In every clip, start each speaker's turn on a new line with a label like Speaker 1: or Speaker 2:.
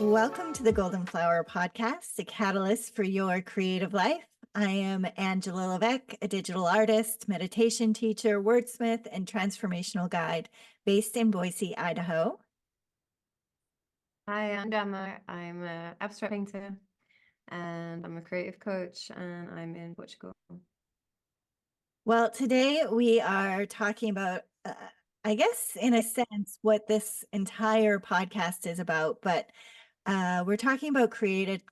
Speaker 1: Welcome to the Golden Flower Podcast, a catalyst for your creative life. I am Angela Levesque, a digital artist, meditation teacher, wordsmith, and transformational guide based in Boise, Idaho.
Speaker 2: Hi, I'm Gemma. I'm an abstract painter and I'm a creative coach and I'm in Portugal.
Speaker 1: Well, today we are talking about, I guess, in a sense, what this entire podcast is about, but we're talking about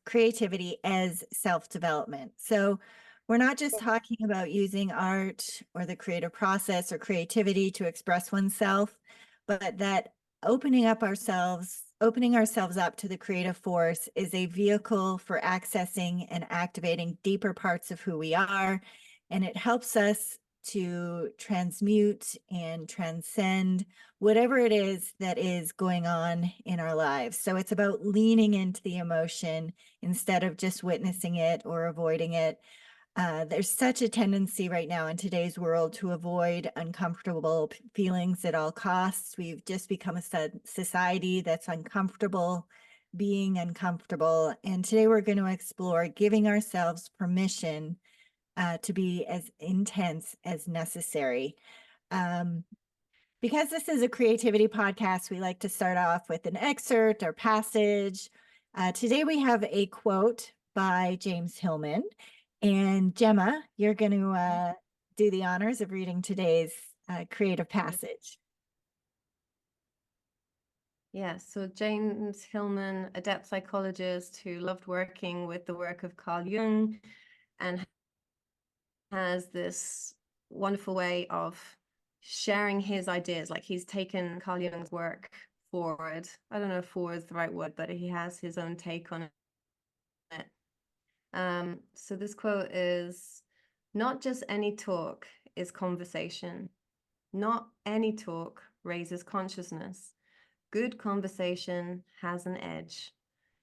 Speaker 1: creativity as self-development. So we're not just talking about using art or the creative process or creativity to express oneself, but that opening ourselves up to the creative force is a vehicle for accessing and activating deeper parts of who we are. And it helps us to transmute and transcend whatever it is that is going on in our lives. So it's about leaning into the emotion instead of just witnessing it or avoiding it. There's such a tendency right now in today's world to avoid uncomfortable feelings at all costs. We've just become a society that's uncomfortable being uncomfortable. And today we're going to explore giving ourselves permission to be as intense as necessary. Because this is a creativity podcast, we like to start off with an excerpt or passage. Today we have a quote by James Hillman. And Gemma, you're going to do the honors of reading today's creative passage.
Speaker 2: Yeah, so James Hillman, a depth psychologist who loved working with the work of Carl Jung and has this wonderful way of sharing his ideas. Like he's taken Carl Jung's work forward. I don't know if forward is the right word, but he has his own take on it. So this quote is, "Not just any talk is conversation. Not any talk raises consciousness. Good conversation has an edge.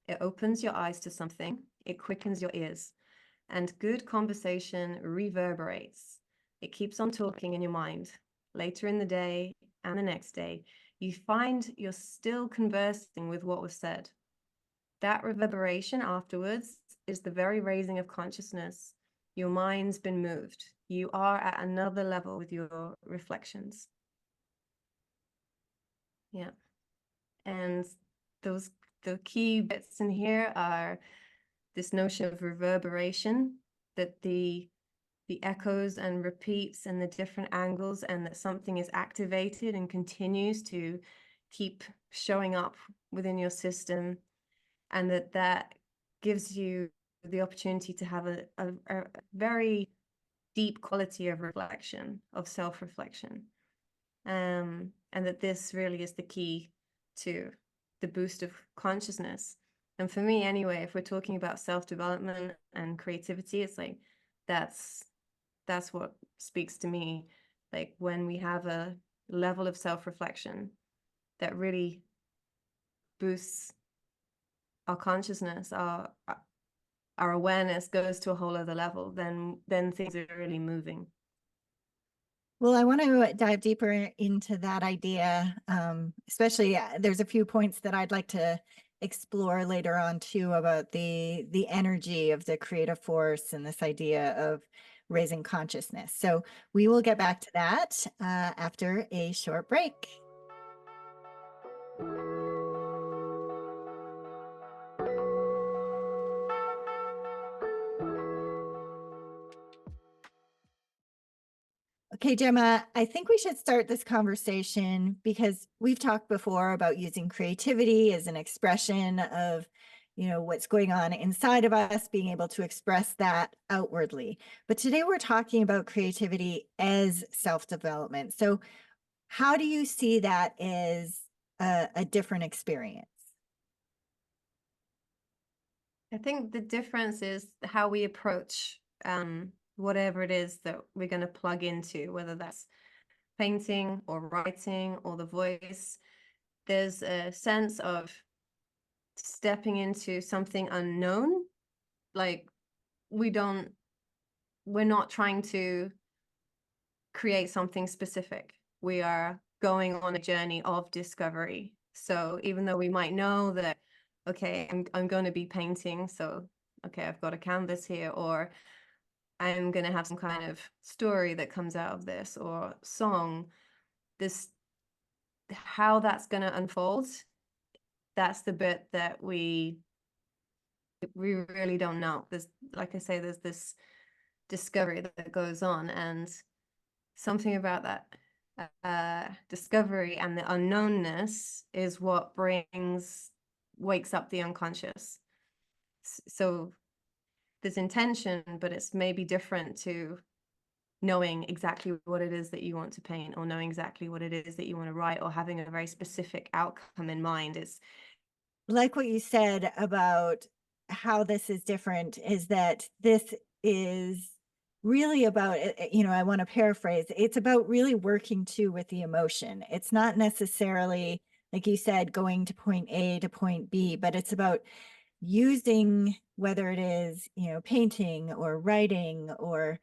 Speaker 2: It opens your eyes to something. It quickens your ears. And good conversation reverberates. It keeps on talking in your mind. Later in the day and the next day, you find you're still conversing with what was said. That reverberation afterwards is the very raising of consciousness. Your mind's been moved. You are at another level with your reflections." Yeah. And the key bits in here are this notion of reverberation, that the echoes and repeats and the different angles, and that something is activated and continues to keep showing up within your system, and that gives you the opportunity to have a very deep quality of reflection, of self-reflection. And that this really is the key to the boost of consciousness. And for me anyway, if we're talking about self-development and creativity, it's like that's what speaks to me. Like when we have a level of self-reflection that really boosts our consciousness, our awareness goes to a whole other level, then things are really moving.
Speaker 1: Well, I want to dive deeper into that idea, especially there's a few points that I'd like to explore later on too about the energy of the creative force and this idea of raising consciousness. So we will get back to that after a short break. Okay, Gemma, I think we should start this conversation because we've talked before about using creativity as an expression of, what's going on inside of us, being able to express that outwardly. But today we're talking about creativity as self-development. So how do you see that as a different experience?
Speaker 2: I think the difference is how we approach whatever it is that we're going to plug into, whether that's painting or writing or the voice. There's a sense of stepping into something unknown. Like we're not trying to create something specific. We are going on a journey of discovery. So even though we might know that, okay, I'm going to be painting, so okay, I've got a canvas here, or I'm going to have some kind of story that comes out of this, or song. This, how that's going to unfold, that's the bit that we really don't know. There's, like I say, there's this discovery that goes on, and something about that discovery and the unknownness is what wakes up the unconscious. So there's intention, but it's maybe different to knowing exactly what it is that you want to paint, or knowing exactly what it is that you want to write, or having a very specific outcome in mind. It's
Speaker 1: like what you said about how this is different is that this is really about, I want to paraphrase, it's about really working too with the emotion. It's not necessarily, like you said, going to point A to point B, but it's about using, whether it is, painting or writing or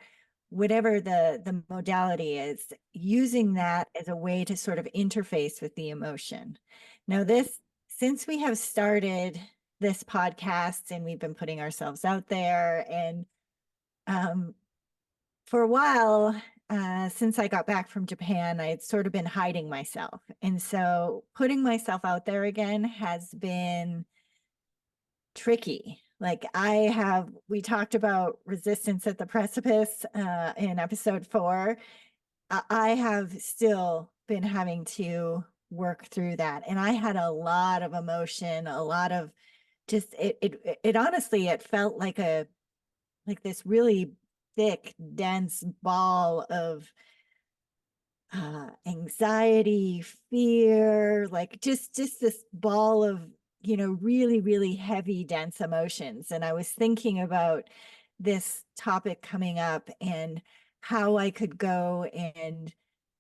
Speaker 1: whatever the modality is, using that as a way to sort of interface with the emotion. Now, since we have started this podcast and we've been putting ourselves out there, and for a while, since I got back from Japan, I had sort of been hiding myself. And so putting myself out there again has been tricky. Like we talked about resistance at the precipice in episode 4. I have still been having to work through that. And I had a lot of emotion, a lot of just, it honestly, it felt like this really thick, dense ball of anxiety, fear, like just this ball of, really, really heavy, dense emotions. And I was thinking about this topic coming up and how I could go and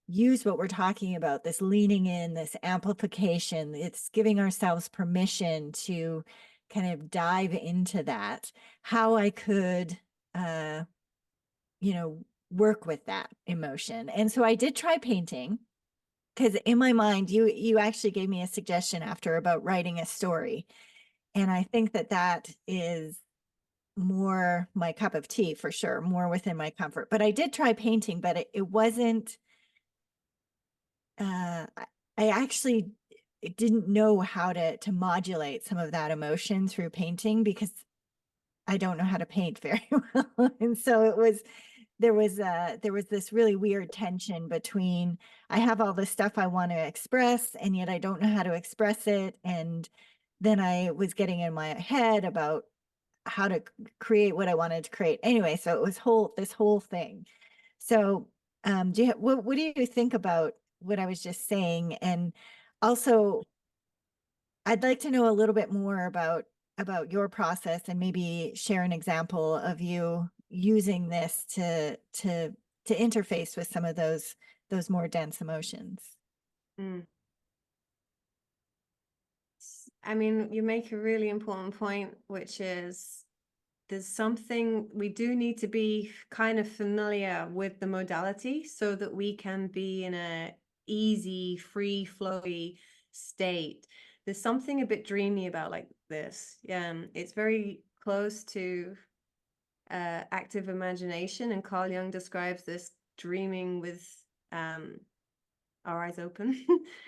Speaker 1: use what we're talking about, this leaning in, this amplification. It's giving ourselves permission to kind of dive into that, how I could, you know, work with that emotion. And so I did try painting, because in my mind, you actually gave me a suggestion after about writing a story. And I think that is more my cup of tea for sure, more within my comfort. But I did try painting, but it wasn't, I actually didn't know how to modulate some of that emotion through painting, because I don't know how to paint very well. And so there was this really weird tension between, I have all this stuff I want to express and yet I don't know how to express it. And then I was getting in my head about how to create what I wanted to create. Anyway, so it was this whole thing. So what do you think about what I was just saying? And also, I'd like to know a little bit more about your process, and maybe share an example of you using this to interface with some of those more dense emotions.
Speaker 2: mm. I mean, you make a really important point, which is there's something we do need to be kind of familiar with the modality so that we can be in a easy, free flowy state. There's something a bit dreamy about like this. It's very close to active imagination, and Carl Jung describes this dreaming with our eyes open.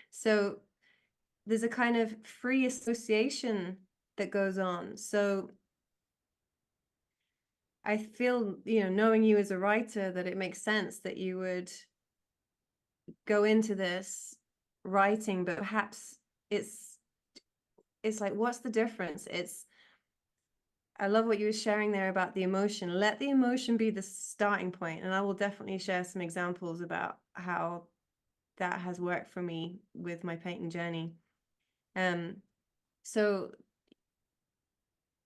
Speaker 2: So there's a kind of free association that goes on. So I feel, knowing you as a writer, that it makes sense that you would go into this writing, but perhaps it's like, what's the difference? I love what you were sharing there about the emotion. Let the emotion be the starting point, and I will definitely share some examples about how that has worked for me with my painting journey. So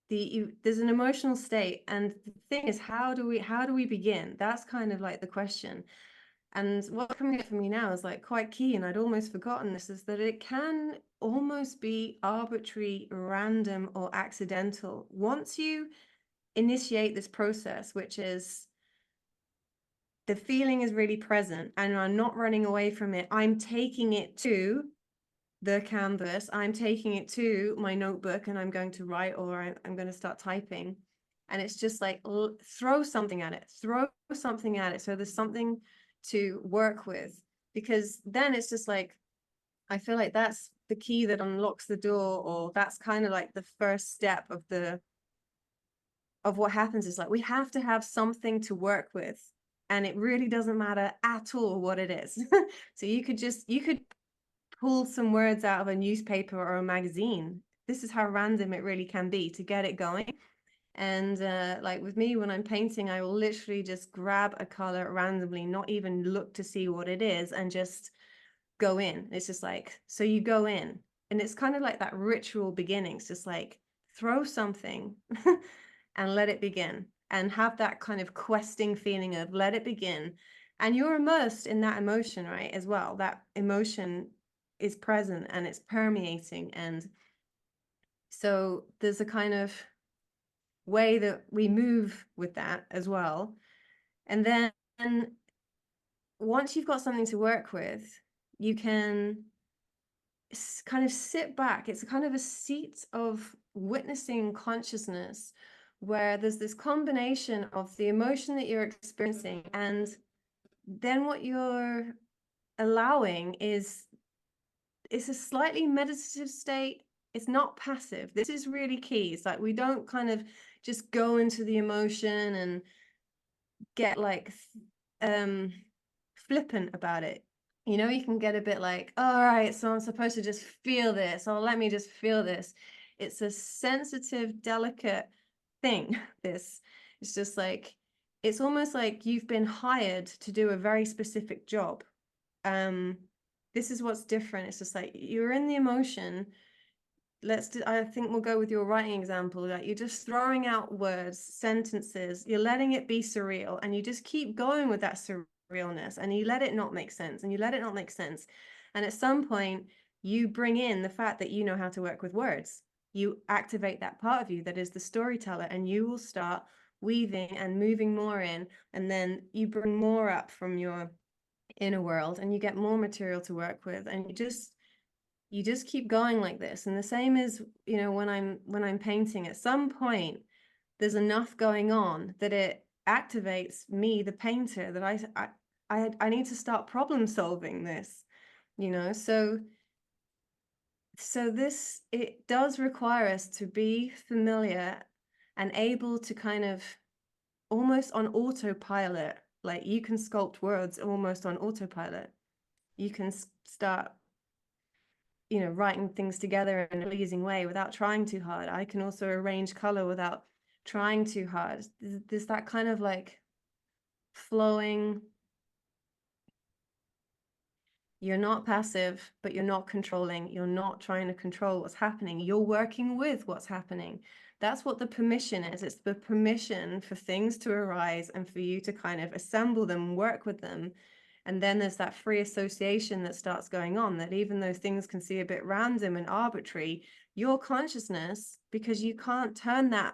Speaker 2: there's an emotional state, and the thing is, how do we begin? That's kind of like the question. And what's coming up for me now is like quite key, and I'd almost forgotten this, is that it can almost be arbitrary, random, or accidental. Once you initiate this process, which is the feeling is really present and I'm not running away from it, I'm taking it to the canvas, I'm taking it to my notebook and I'm going to write, or I'm going to start typing. And it's just like, throw something at it, throw something at it. So there's something to work with, because then it's just like, I feel like that's the key that unlocks the door, or that's kind of like the first step of what happens. Is like, we have to have something to work with, and it really doesn't matter at all what it is. So you could pull some words out of a newspaper or a magazine. This is how random it really can be to get it going. And like with me, when I'm painting, I will literally just grab a color randomly, not even look to see what it is, and just go in. It's just like, so you go in, and it's kind of like that ritual beginning. It's just like, throw something and let it begin, and have that kind of questing feeling of let it begin. And you're immersed in that emotion, right? As well, that emotion is present and it's permeating. And so there's a kind of way that we move with that as well. And then once you've got something to work with, you can kind of sit back. It's kind of a seat of witnessing consciousness, where there's this combination of the emotion that you're experiencing, and then what you're allowing is, it's a slightly meditative state. It's not passive. This is really key. It's like, we don't kind of just go into the emotion and get like flippant about it. You know, you can get a bit like, all right, so I'm supposed to just feel this, or let me just feel this. It's a sensitive, delicate thing. This, it's just like, it's almost like you've been hired to do a very specific job. This is what's different. It's just like, you're in the emotion. I think we'll go with your writing example. Like, you're just throwing out words, sentences, you're letting it be surreal, and you just keep going with that surrealness, and you let it not make sense, and you let it not make sense. And at some point, you bring in the fact that you know how to work with words. You activate that part of you that is the storyteller, and you will start weaving and moving more in, and then you bring more up from your inner world, and you get more material to work with, and you just keep going like this. And the same is, you know, when I'm painting, at some point there's enough going on that it activates me, the painter, that I need to start problem solving this, you know. So this, it does require us to be familiar and able to kind of almost on autopilot. Like, you can sculpt words almost on autopilot. You can start, you know, writing things together in a pleasing way without trying too hard. I can also arrange color without trying too hard. There's that kind of like flowing. You're not passive, but you're not controlling. You're not trying to control what's happening. You're working with what's happening. That's what the permission is. It's the permission for things to arise and for you to kind of assemble them, work with them. And then there's that free association that starts going on, that even though things can seem a bit random and arbitrary, your consciousness, because you can't turn that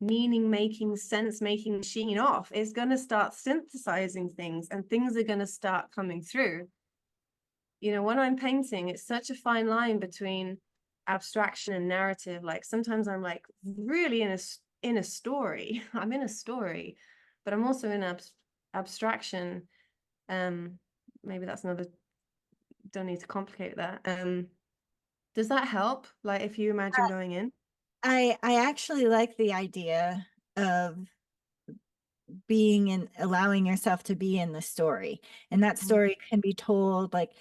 Speaker 2: meaning making, sense making machine off, is going to start synthesizing things, and things are going to start coming through. You know, when I'm painting, it's such a fine line between abstraction and narrative. Like, sometimes I'm like really in a story. I'm in a story, but I'm also in abstraction. Maybe that's another, don't need to complicate that. Does that help? Like, if you imagine going in?
Speaker 1: I actually like the idea of being in, allowing yourself to be in the story, and that story can be told. Like,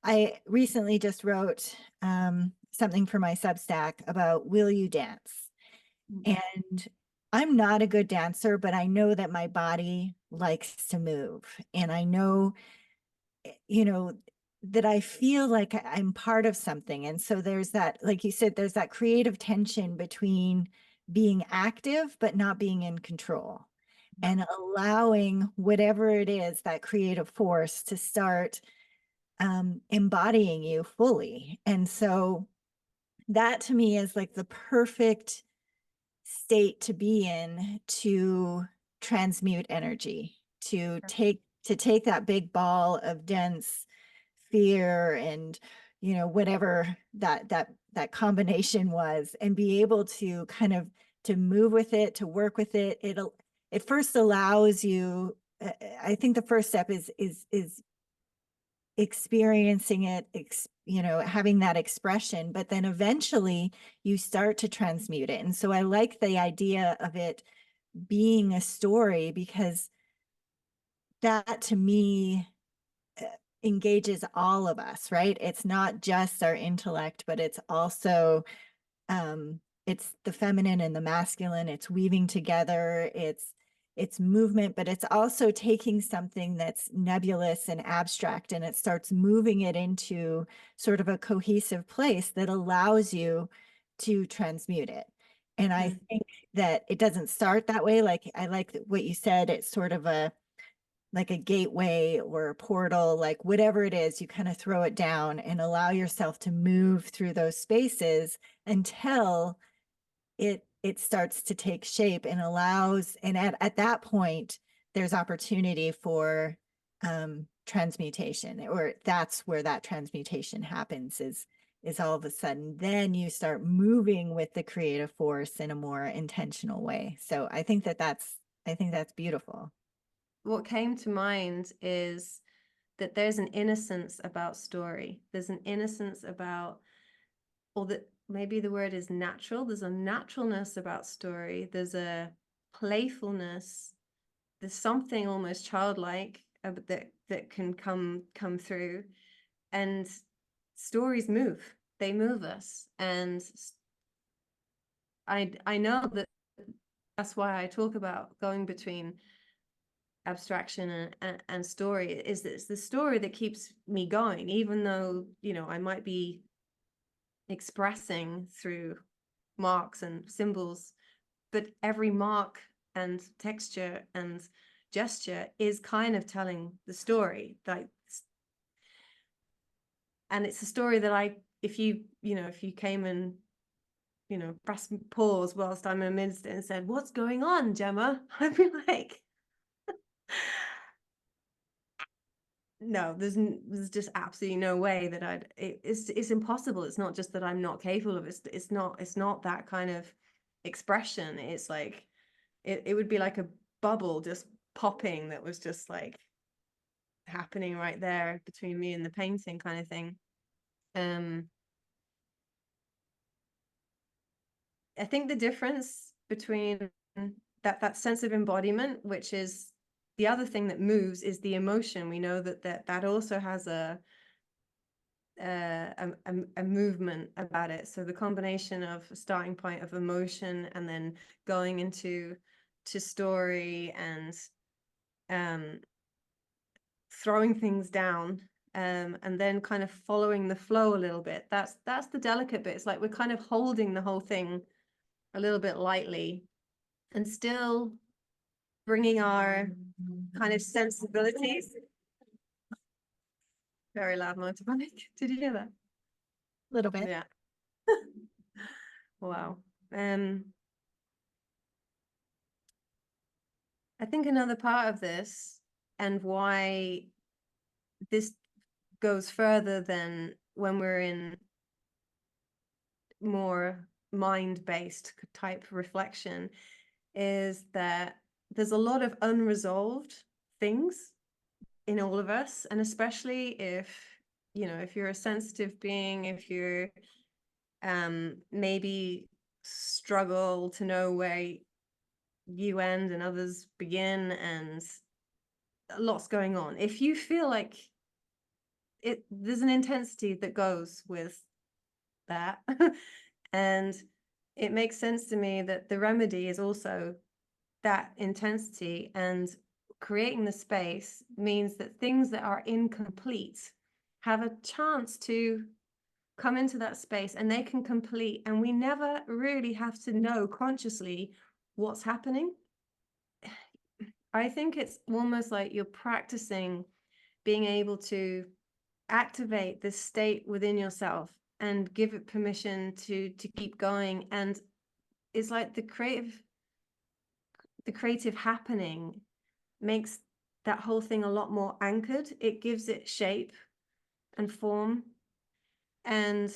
Speaker 1: I recently just wrote something for my Substack about will you dance, and I'm not a good dancer, but I know that my body likes to move, and I know, you know, that I feel like I'm part of something. And so there's that, like you said, there's that creative tension between being active but not being in control, and allowing whatever it is, that creative force, to start embodying you fully. And so that to me is like the perfect state to be in, to transmute energy, to take that big ball of dense fear and, whatever that combination was, and be able to kind of to move with it, to work with it. It first allows you, I think the first step is experiencing it, having that expression, but then eventually you start to transmute it. And so I like the idea of it being a story, because that to me engages all of us, right? It's not just our intellect, but it's also it's the feminine and the masculine. It's weaving together, it's movement, but it's also taking something that's nebulous and abstract, and it starts moving it into sort of a cohesive place that allows you to transmute it. And I think that it doesn't start that way. Like, I like what you said, it's sort of like a gateway or a portal, like whatever it is, you kind of throw it down and allow yourself to move through those spaces until it starts to take shape and allows, and at that point there's opportunity for transmutation, or that's where that transmutation happens, is all of a sudden then you start moving with the creative force in a more intentional way. So I think that's beautiful.
Speaker 2: What came to mind is that there's an innocence about story. There's an innocence about, or that maybe the word is natural. There's a naturalness about story. There's a playfulness. There's something almost childlike that can come through. And stories move. They move us. And I know that that's why I talk about going between abstraction and story. Is it's the story that keeps me going, even though I might be expressing through marks and symbols, but every mark and texture and gesture is kind of telling the story. And it's a story that if you came and press pause whilst I'm amidst it and said, "What's going on, Gemma?" I'd be like, no, there's just absolutely no way that it's impossible. It's not just that I'm not capable of it. It's not that kind of expression. It's like it would be like a bubble just popping that was just like happening right there between me and the painting, kind of thing. I think the difference between that sense of embodiment, which is the other thing that moves, is the emotion. We know that also has a movement about it. So the combination of a starting point of emotion and then going into story and throwing things down, and then kind of following the flow a little bit. That's the delicate bit. It's like we're kind of holding the whole thing a little bit lightly and still bringing our kind of sensibilities. Very loud motorbike. Did you hear that?
Speaker 1: A little bit.
Speaker 2: Yeah. Wow. I think another part of this, and why this goes further than when we're in more mind-based type reflection, is that there's a lot of unresolved things in all of us, and especially if you're a sensitive being, if you're maybe struggle to know where you end and others begin, and lots going on. If you feel like there's an intensity that goes with that, and it makes sense to me that the remedy is also that intensity, and creating the space means that things that are incomplete have a chance to come into that space, and they can complete, and we never really have to know consciously what's happening. I think it's almost like you're practicing being able to activate this state within yourself and give it permission to keep going. And it's like the creative happening makes that whole thing a lot more anchored. It gives it shape and form. And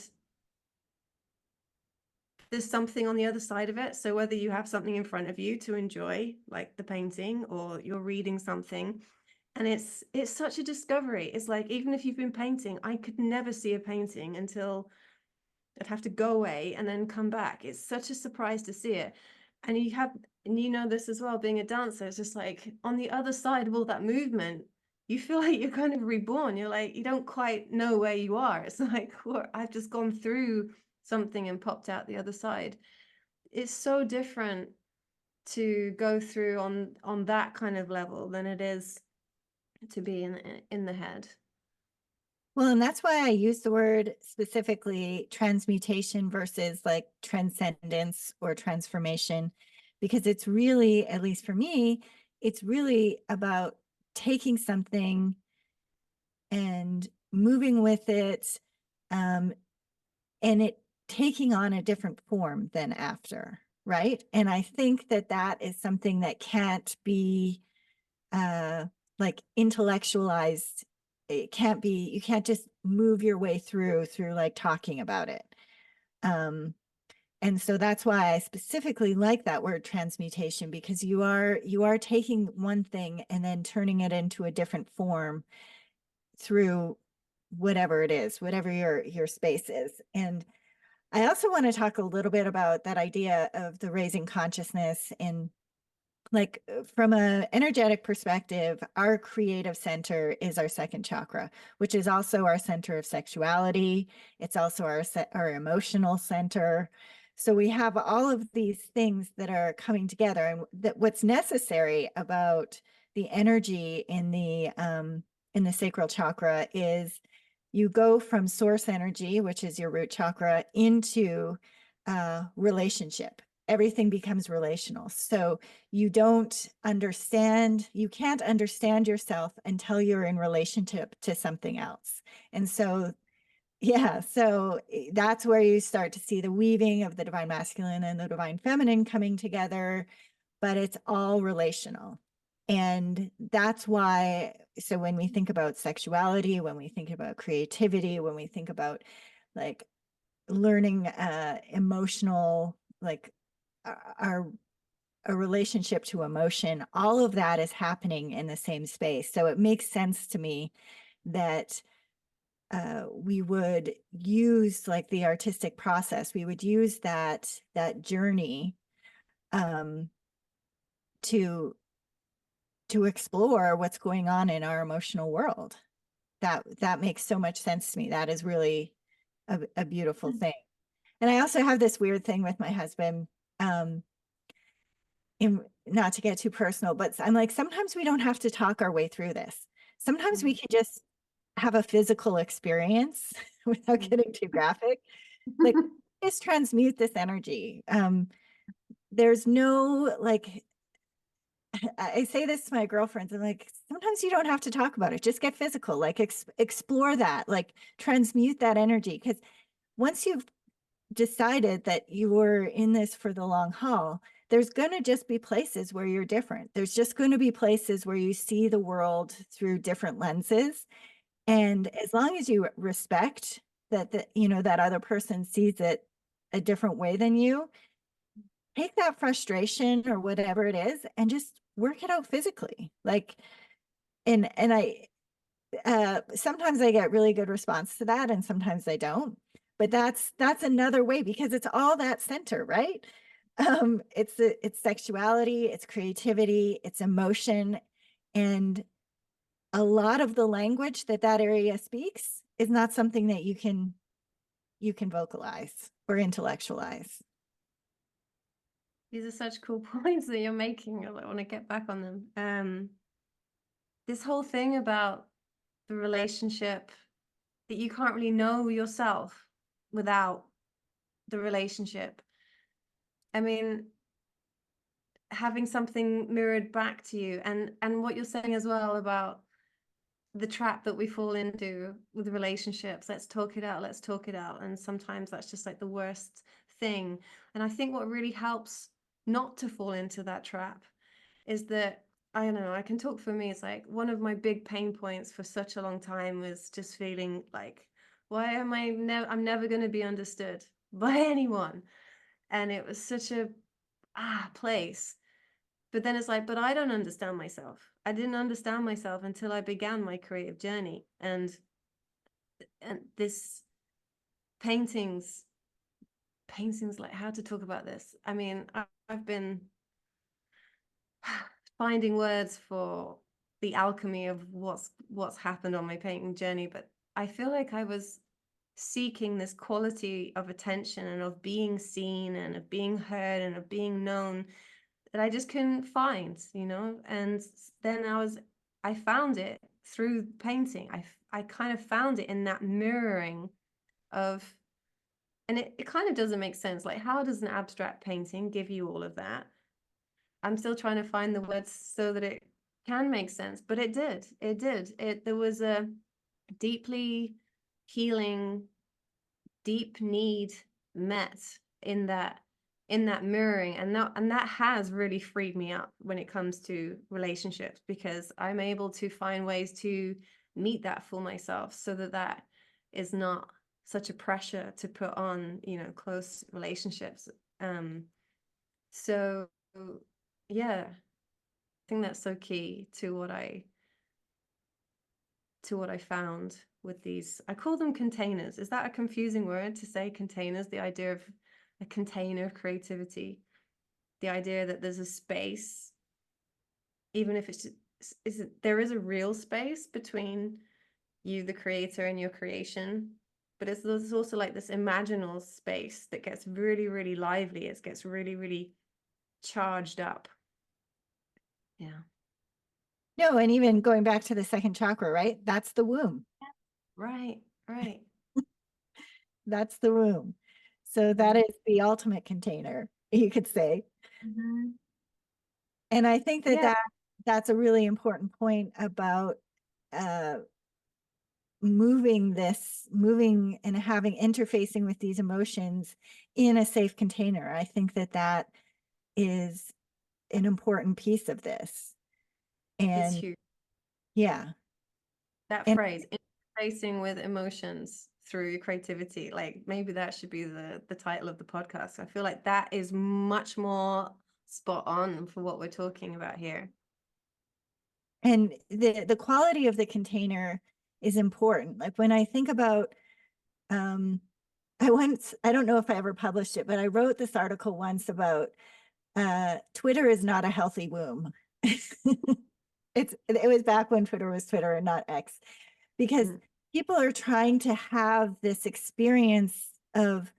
Speaker 2: there's something on the other side of it. So whether you have something in front of you to enjoy, like the painting, or you're reading something, and it's such a discovery. It's like, even if you've been painting, I could never see a painting until I'd have to go away and then come back. It's such a surprise to see it. And you know this as well, being a dancer, it's just like on the other side of all that movement, you feel like you're kind of reborn. You're like, you don't quite know where you are. It's like, I've just gone through something and popped out the other side. It's so different to go through on that kind of level than it is to be in the head.
Speaker 1: Well, and that's why I use the word specifically transmutation versus like transcendence or transformation, because it's really, at least for me, it's really about taking something and moving with it, and it taking on a different form than after, right? And I think that that is something that can't be like intellectualized. It can't be, you can't just move your way through like talking about it. And so that's why I specifically like that word transmutation, because you are taking one thing and then turning it into a different form through whatever it is, whatever your space is. And I also want to talk a little bit about that idea of the raising consciousness. And like, from an energetic perspective, our creative center is our second chakra, which is also our center of sexuality. It's also our emotional center. So we have all of these things that are coming together, and that what's necessary about the energy in the sacral chakra is you go from source energy, which is your root chakra, into relationship. Everything becomes relational. So you can't understand yourself until you're in relationship to something else. And so, yeah, so that's where you start to see the weaving of the divine masculine and the divine feminine coming together, but it's all relational. And that's why, so when we think about sexuality, when we think about creativity, when we think about like learning emotional, like our a relationship to emotion, all of that is happening in the same space. So it makes sense to me that we would use like the artistic process, we would use that journey um, to explore what's going on in our emotional world. That makes so much sense to me. That is really a beautiful thing. And I also have this weird thing with my husband. Um, not to get too personal, but I'm like, sometimes we don't have to talk our way through this. Sometimes we can just have a physical experience without getting too graphic. Like, just transmute this energy. There's no, like, I say this to my girlfriends. I'm like, sometimes you don't have to talk about it. Just get physical, like explore that, like transmute that energy. Because once you've decided that you were in this for the long haul, there's going to just be places where you're different. There's just going to be places where you see the world through different lenses. And as long as you respect that, that other person sees it a different way than you, take that frustration or whatever it is and just work it out physically. Like, and I, sometimes I get really good response to that, and sometimes I don't. But that's another way, because it's all that center, right? It's sexuality, it's creativity, it's emotion, and a lot of the language that area speaks is not something that you can vocalize or intellectualize.
Speaker 2: These are such cool points that you're making. I want to get back on them. This whole thing about the relationship, that you can't really know yourself without the relationship. I mean, having something mirrored back to you, and what you're saying as well about the trap that we fall into with relationships. Let's talk it out, let's talk it out. And sometimes that's just like the worst thing. And I think what really helps not to fall into that trap is that, I don't know, I can talk for me. It's like one of my big pain points for such a long time was just feeling like Why am I I'm never going to be understood by anyone? And it was such a place. But then it's like, but I don't understand myself. I didn't understand myself until I began my creative journey. And this paintings, like, how to talk about this. I mean, I've been finding words for the alchemy of what's happened on my painting journey, but I feel like I was seeking this quality of attention and of being seen and of being heard and of being known that I just couldn't find, and then I found it through painting. I kind of found it in that mirroring of, and it kind of doesn't make sense. Like, how does an abstract painting give you all of that? I'm still trying to find the words so that it can make sense, but it did. There was a deeply healing, deep need met in that mirroring, and that has really freed me up when it comes to relationships, because I'm able to find ways to meet that for myself, so that is not such a pressure to put on, close relationships. So yeah, I think that's so key to what I found with these. I call them containers. Is that a confusing word to say, containers? The idea of a container of creativity, the idea that there's a space, even if there is a real space between you, the creator, and your creation, but there's also like this imaginal space that gets really, really lively. It gets really, really charged up. Yeah.
Speaker 1: No, and even going back to the second chakra, right? That's the womb.
Speaker 2: Right.
Speaker 1: That's the womb. So that is the ultimate container, you could say.
Speaker 2: Mm-hmm.
Speaker 1: And I think
Speaker 2: Yeah.
Speaker 1: that's a really important point about uh, moving and having interfacing with these emotions in a safe container. I think that is an important piece of this.
Speaker 2: It's
Speaker 1: And
Speaker 2: huge.
Speaker 1: yeah.
Speaker 2: That
Speaker 1: And
Speaker 2: phrase, interfacing with emotions through creativity, like maybe that should be the title of the podcast. I feel like that is much more spot on for what we're talking about here.
Speaker 1: and the quality of the container is important. Like when I think about I don't know if I ever published it, but I wrote this article once about Twitter is not a healthy womb. It was back when Twitter was Twitter and not X, because
Speaker 2: Mm.
Speaker 1: people are trying to have this experience of,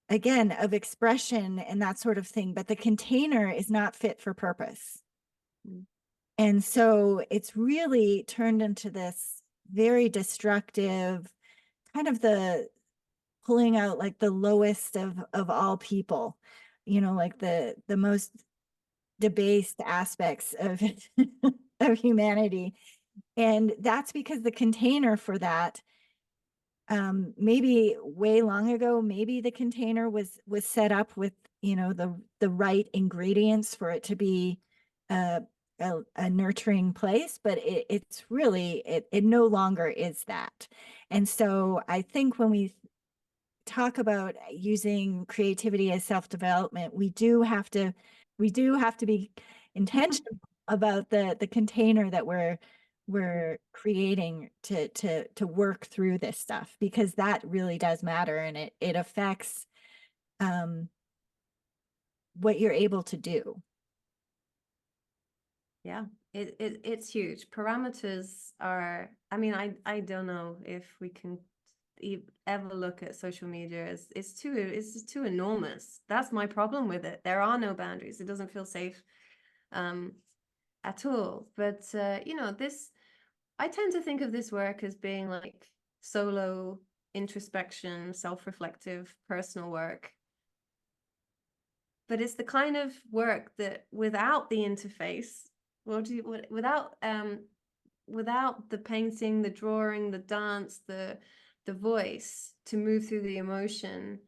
Speaker 1: again, of expression and that sort of thing, but the container is not fit for purpose.
Speaker 2: Mm.
Speaker 1: And so it's really turned into this very destructive kind of the pulling out like the lowest of all people, like the most debased aspects of of humanity. And that's because the container for that, maybe way long ago, maybe the container was set up with the right ingredients for it to be a, a nurturing place, but it's really it no longer is that. And so I think when we talk about using creativity as self-development, we do have to be intentional about the container that we're creating to work through this stuff, because that really does matter, and it affects um what you're able to do.
Speaker 2: Yeah, it's huge. Parameters are, I mean, I don't know if we can ever look at social media as it's just too enormous. That's my problem with it. There are no boundaries. It doesn't feel safe um at all. But this, I tend to think of this work as being like solo introspection, self-reflective, personal work. But it's the kind of work that without the interface, without the painting, the drawing, the dance, the voice to move through the emotion,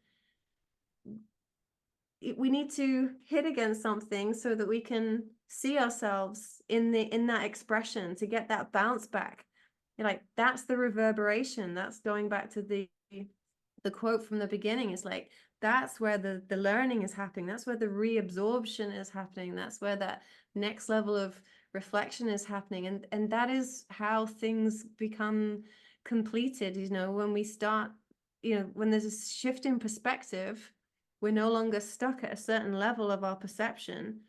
Speaker 2: we need to hit against something so that we can see ourselves in that expression, to get that bounce back. like that's the reverberation. That's going back to the quote from the beginning. Is like that's where the learning is happening. That's where the reabsorption is happening. That's where that next level of reflection is happening. And that is how things become completed, you know, when we start, you know, when there's a shift in perspective, we're no longer stuck at a certain level of our perception,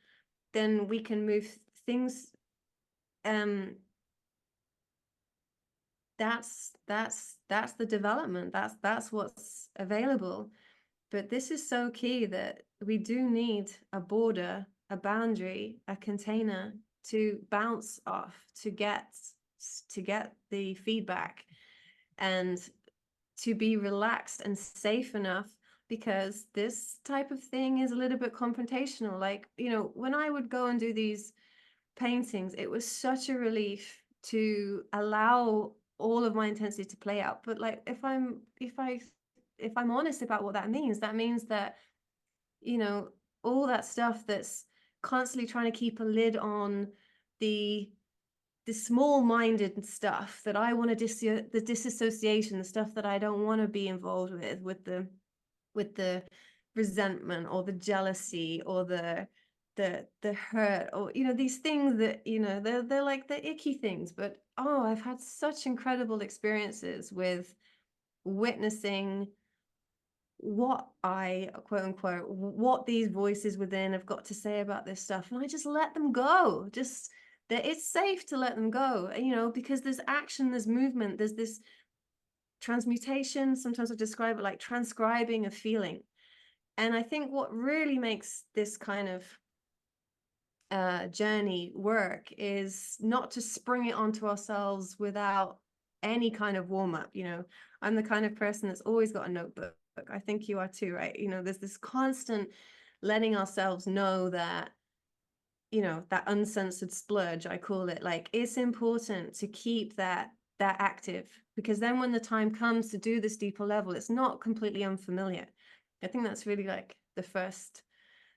Speaker 2: then we can move things. That's the development. That's what's available. But this is so key that we do need a border, a boundary, a container to bounce off, to get the feedback, and to be relaxed and safe enough, because this type of thing is a little bit confrontational. Like, you know, when I would go and do these paintings, it was such a relief to allow all of my intensity to play out. But like, if I'm honest about what that means that, you know, all that stuff that's constantly trying to keep a lid on the small-minded stuff that I want to the disassociation, the stuff that I don't want to be involved with the resentment or the jealousy or the hurt, or, you know, these things that, you know, they're like the icky things. But oh, I've had such incredible experiences with witnessing what I, quote unquote, what these voices within have got to say about this stuff, and I just let them go. Just that it's safe to let them go, you know, because there's action, there's movement, there's this transmutation. Sometimes I describe it like transcribing a feeling. And I think what really makes this kind of journey work is not to spring it onto ourselves without any kind of warm-up. You know, I'm the kind of person that's always got a notebook. I think you are too, right? You know, there's this constant letting ourselves know that, you know, that uncensored splurge, I call it. Like, it's important to keep that active, because then when the time comes to do this deeper level, it's not completely unfamiliar. I think that's really like the first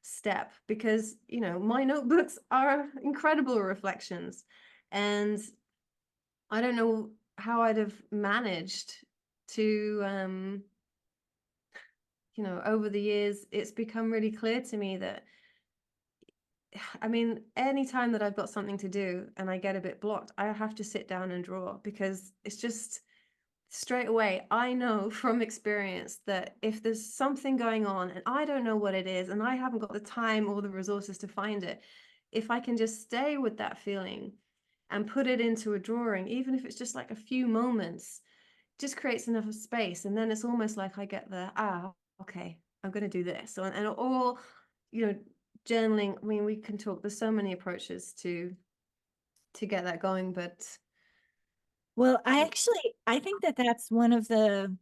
Speaker 2: step, because, you know, my notebooks are incredible reflections, and I don't know how I'd have managed to you know, over the years it's become really clear to me that, I mean, anytime that I've got something to do and I get a bit blocked, I have to sit down and draw, because it's just straight away, I know from experience that if there's something going on and I don't know what it is and I haven't got the time or the resources to find it, if I can just stay with that feeling and put it into a drawing, even if it's just like a few moments, just creates enough space. And then it's almost like I get the, okay, I'm going to do this. And all, you know, journaling. I mean, we can talk, there's so many approaches to get that going, but
Speaker 1: Well, I think that that's one of the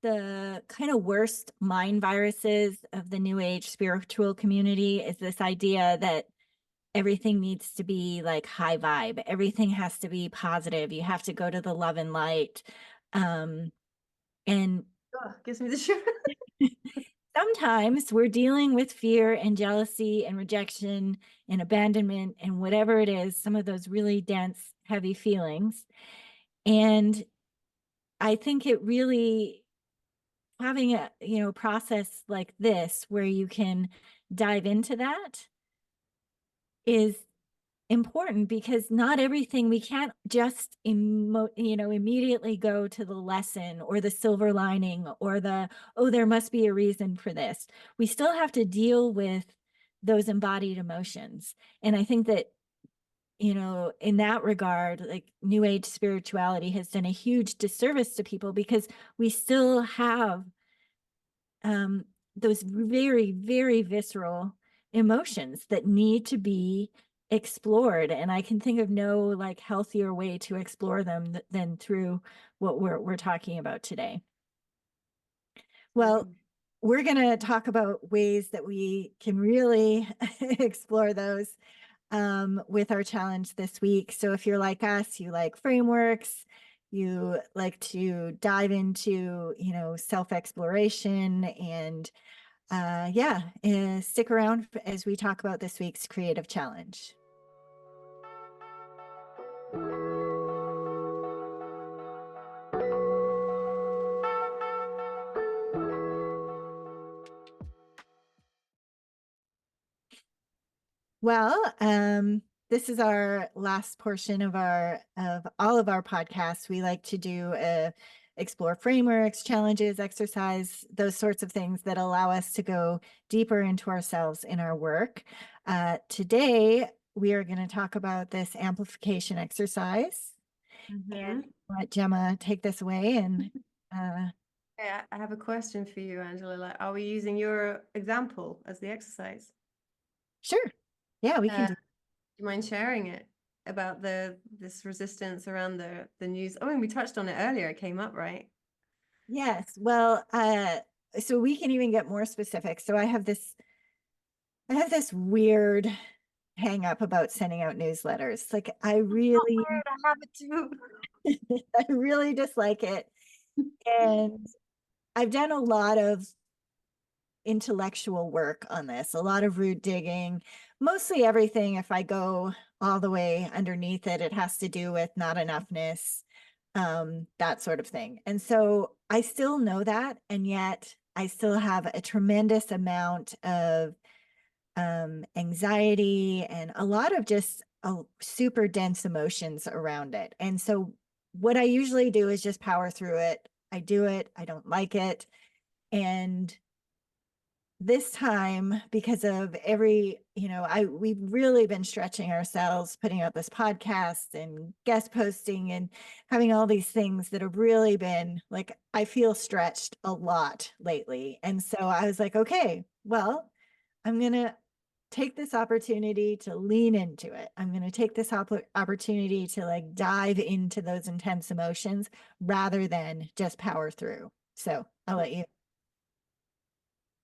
Speaker 1: kind of worst mind viruses of the new age spiritual community, is this idea that everything needs to be like high vibe. Everything has to be positive. You have to go to the love and light. And
Speaker 2: gives me the shiver.
Speaker 1: sometimes we're dealing with fear and jealousy and rejection and abandonment and whatever it is, some of those really dense, heavy feelings. And I think it really, having a, you know, process like this where you can dive into that is important, because not everything, we can't just immediately go to the lesson or the silver lining or the, oh, there must be a reason for this. We still have to deal with those embodied emotions. And I think that, you know, in that regard, like new age spirituality has done a huge disservice to people, because we still have those very, very visceral emotions that need to be explored. And I can think of no like healthier way to explore them than through what we're talking about today. Well, we're going to talk about ways that we can really explore those with our challenge this week. So if you're like us, you like frameworks, you like to dive into, you know, self-exploration, and stick around as we talk about this week's creative challenge. Well, this is our last portion of all of our podcasts. We like to do explore frameworks, challenges, exercise, those sorts of things that allow us to go deeper into ourselves in our work. Today, we are going to talk about this amplification exercise. And let Gemma take this away and
Speaker 2: Yeah, I have a question for you, Angela. Like, are we using your example as the exercise?
Speaker 1: sure. Yeah, we can
Speaker 2: Uh,
Speaker 1: do.
Speaker 2: do you mind sharing it about this resistance around the news? Oh, and we touched on it earlier. It came up, right?
Speaker 1: Yes. Well, so we can even get more specific. So I have this weird hang up about sending out newsletters. Like I really
Speaker 2: I have it too.
Speaker 1: I really dislike it. And I've done a lot of intellectual work on this, a lot of root digging, mostly everything. If I go all the way underneath it, it has to do with not enoughness, that sort of thing. And so I still know that, and yet I still have a tremendous amount of anxiety and a lot of just super dense emotions around it. And so what I usually do is just power through it. I do it, I don't like it. And this time, because of we've really been stretching ourselves, putting out this podcast and guest posting and having all these things that have really been like, I feel stretched a lot lately. And so I was like, okay, well, I'm going to take this opportunity to lean into it. I'm going to take this opportunity to like dive into those intense emotions rather than just power through. So I'll let you.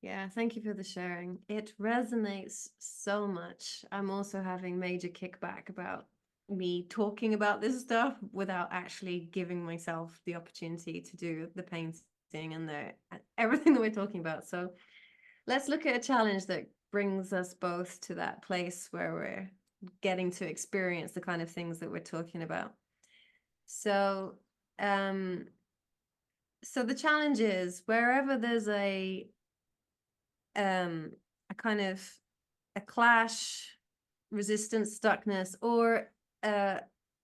Speaker 2: Yeah, thank you for the sharing. It resonates so much. I'm also having major kickback about me talking about this stuff without actually giving myself the opportunity to do the painting and the everything that we're talking about. So let's look at a challenge that brings us both to that place where we're getting to experience the kind of things that we're talking about. So, um, so the challenge is wherever there's a kind of a clash, resistance, stuckness, or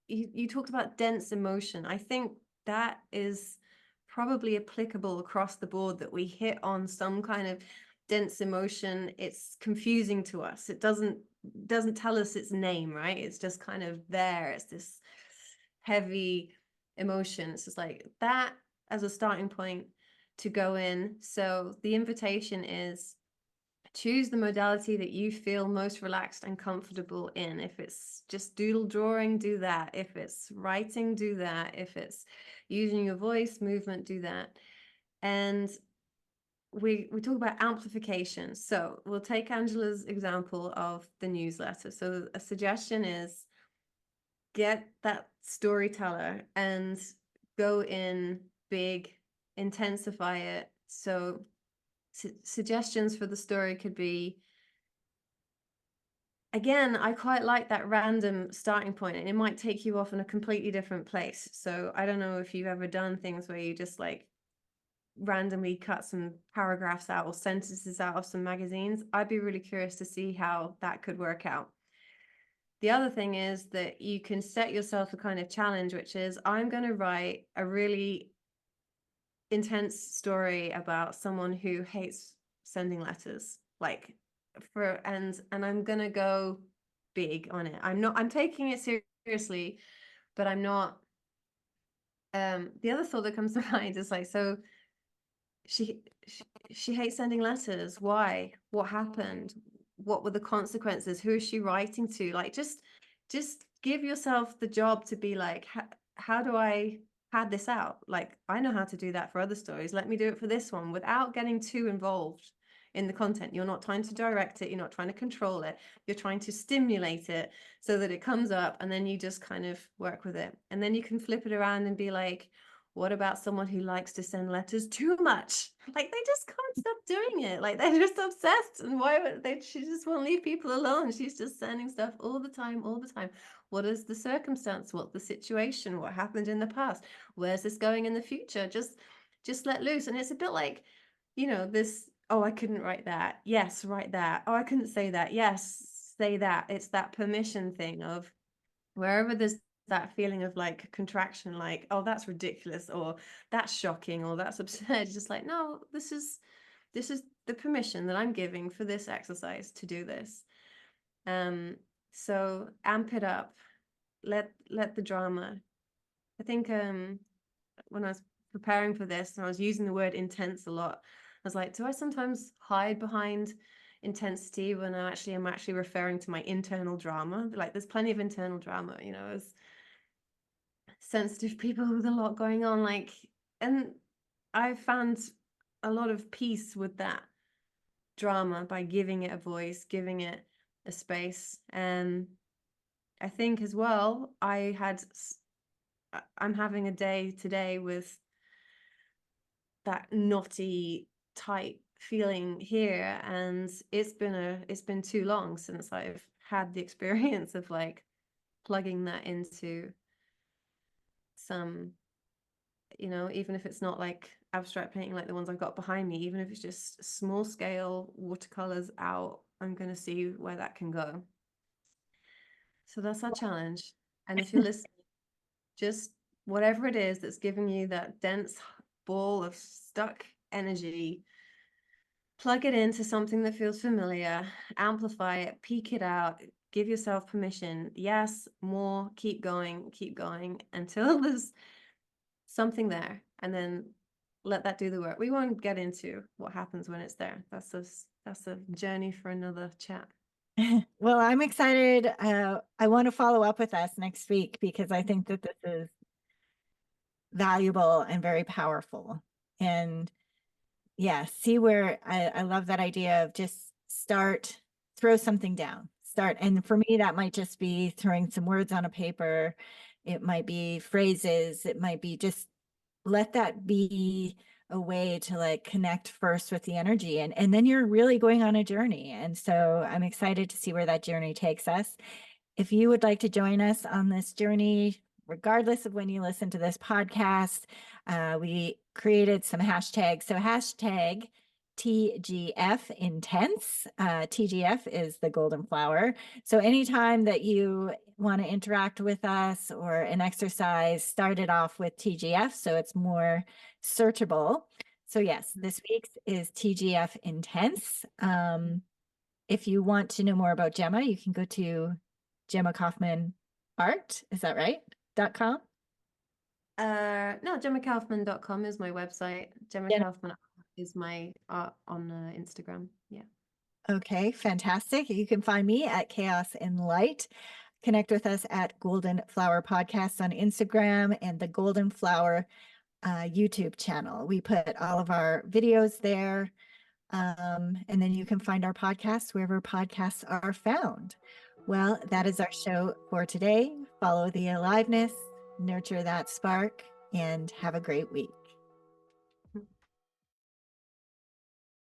Speaker 2: you talked about dense emotion. I think that is probably applicable across the board, that we hit on some kind of dense emotion. It's confusing to us. It doesn't tell us its name, right? It's just kind of there. It's this heavy emotion. It's just like that as a starting point to go in. So the invitation is choose the modality that you feel most relaxed and comfortable in. If it's just doodle drawing, do that. If it's writing, do that. If it's using your voice movement, do that. And we talk about amplification. So we'll take Angela's example of the newsletter. So a suggestion is get that storyteller and go in big, intensify it. So suggestions for the story could be, again, I quite like that random starting point, and it might take you off in a completely different place. So I don't know if you've ever done things where you just like randomly cut some paragraphs out or sentences out of some magazines. I'd be really curious to see how that could work out. The other thing is that you can set yourself a kind of challenge, which is I'm going to write a really intense story about someone who hates sending letters, like and I'm going to go big on it. I'm taking it seriously, but I'm not. The other thought that comes to mind is like, so she, she she hates sending letters. Why? What happened? What were the consequences? Who is she writing to? Like, just give yourself the job to be like, how do I pad this out? Like, I know how to do that for other stories. Let me do it for this one without getting too involved in the content. You're not trying to direct it. You're not trying to control it. You're trying to stimulate it so that it comes up, and then you just kind of work with it. And then you can flip it around and be like, what about someone who likes to send letters too much? Like, they just can't stop doing it. Like, they're just obsessed. And why would they? She just won't leave people alone. She's just sending stuff all the time, all the time. What is the circumstance? What's the situation? What happened in the past? Where's this going in the future? Just let loose. And it's a bit like, this, oh, I couldn't write that. Yes, write that. Oh, I couldn't say that. Yes, say that. It's that permission thing of wherever there's that feeling of like contraction, like, oh, that's ridiculous, or that's shocking, or that's absurd. Just like, no, this is the permission that I'm giving for this exercise to do this. So amp it up, let the drama. I think when I was preparing for this and I was using the word intense a lot, I was like, do I sometimes hide behind intensity when I'm actually referring to my internal drama? Like, there's plenty of internal drama, you know, as sensitive people with a lot going on, like, and I found a lot of peace with that drama by giving it a voice, giving it a space. And I think as well, I'm having a day today with that knotty, tight feeling here, and it's been too long since I've had the experience of like plugging that into some, you know, even if it's not like abstract painting like the ones I've got behind me, even if it's just small scale watercolors out, I'm going to see where that can go. So that's our challenge. And if you're listening, just whatever it is that's giving you that dense ball of stuck energy, plug it into something that feels familiar, amplify it, peek it out, give yourself permission. Yes, more, keep going until there's something there, and then let that do the work. We won't get into what happens when it's there. That's a journey for another chat.
Speaker 1: Well, I'm excited. I want to follow up with us next week because I think that this is valuable and very powerful. And yeah, see where I love that idea of just throw something down, start. And for me, that might just be throwing some words on a paper. It might be phrases. It might be just let that be a way to like connect first with the energy, and then you're really going on a journey. And so I'm excited to see where that journey takes us. If you would like to join us on this journey, regardless of when you listen to this podcast, we created some hashtags. So hashtag TGF Intense. TGF is the golden flower. So anytime that you want to interact with us or an exercise, start it off with TGF so it's more searchable. So yes, this week's is TGF Intense. If you want to know more about Gemma, you can go to Gemma Kaufman Art. Is that right? .com?
Speaker 2: No, GemmaKaufman.com is my website. Gemma
Speaker 1: Yeah.
Speaker 2: Kaufman is my art on Instagram. Yeah.
Speaker 1: Okay, fantastic. You can find me at Chaos and Light. Connect with us at Golden Flower Podcast on Instagram and the Golden Flower YouTube channel. We put all of our videos there. And then you can find our podcasts wherever podcasts are found. Well, that is our show for today. Follow the aliveness, nurture that spark, and have a great week.